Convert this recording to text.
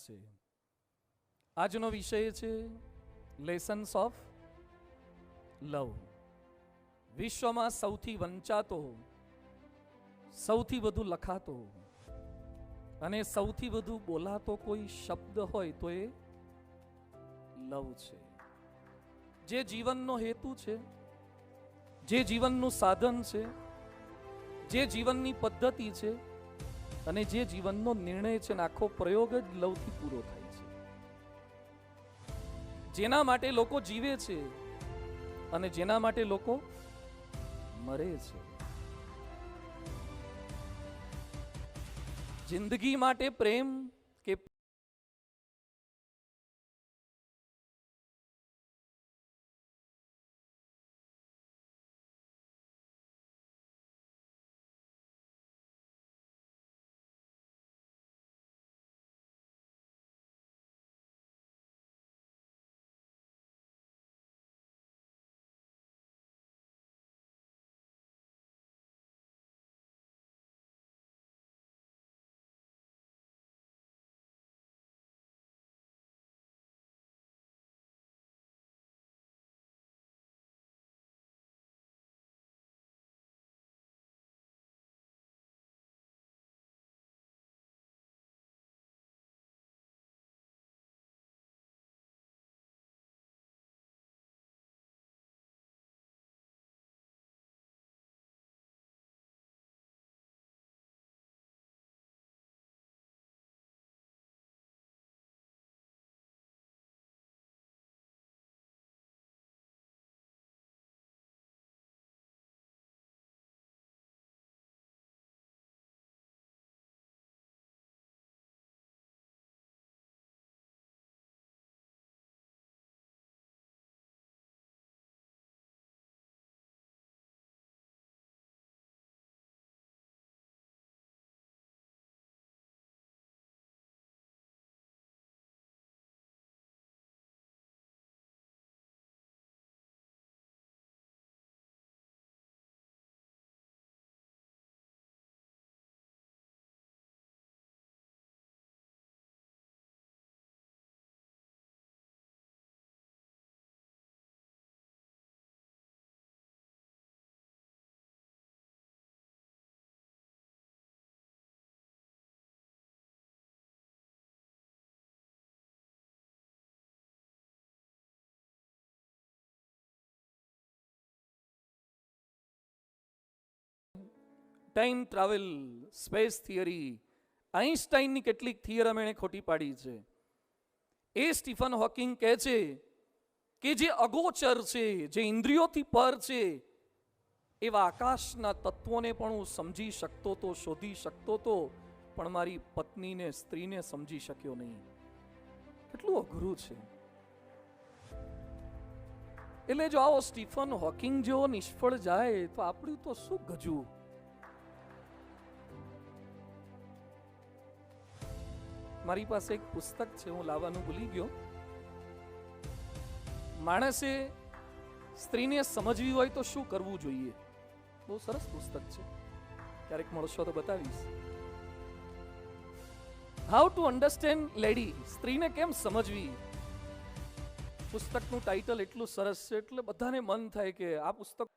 છે. આજનો વિષય છે લેસન્સ ઓફ લવ. વિશ્વમાં સૌથી વંચાતો, સૌથી વધુ લખાતો અને સૌથી વધુ બોલાતો કોઈ શબ્દ હોય તો એ લવ છે. જે જીવનનો હેતુ છે, જે જીવનનું સાધન છે, જે જીવનની પદ્ધતિ છે અને જે જીવનનો નિર્ણય છે, આખો પ્રયોગ જ લવથી પૂરો થાય છે. જેના માટે લોકો જીવે છે અને જેના માટે લોકો મરે છે. જિંદગી માટે પ્રેમ કે ટાઈમ ટ્રાવેલ, સ્પેસ થિયરી, આઈન્સ્ટાઈનની કેટલીક થિયરમ એણે ખોટી પાડી છે. એ સ્ટીફન હોકિંગ કહે છે કે જે અગોચર છે, જે ઇન્દ્રિયોથી પર છે, એવા આકાશના તત્વોને પણ હું સમજી શકતો તો, શોધી શકતો તો, પણ મારી પત્નીને, સ્ત્રીને સમજી શક્યો નહીં. કેટલું અઘરું છે. એટલે જો આવો સ્ટીફન હોકિંગ જેવો નિષ્ફળ જાય તો આપણું તો શું ગજું. મારી પાસે એક પુસ્તક છે, હું લાવવાનું ભૂલી ગયો. માણસે સ્ત્રીને સમજવી હોય તો શું કરવું જોઈએ. બહુ સરસ પુસ્તક છે, ક્યારેક મળશો તો બતાવીશ. હાઉ ટુ અન્ડરસ્ટેન્ડ લેડી, સ્ત્રીને કેમ સમજવી. પુસ્તકનું ટાઇટલ એટલું સરસ છે એટલે બધાને મન થાય કે આ પુસ્તક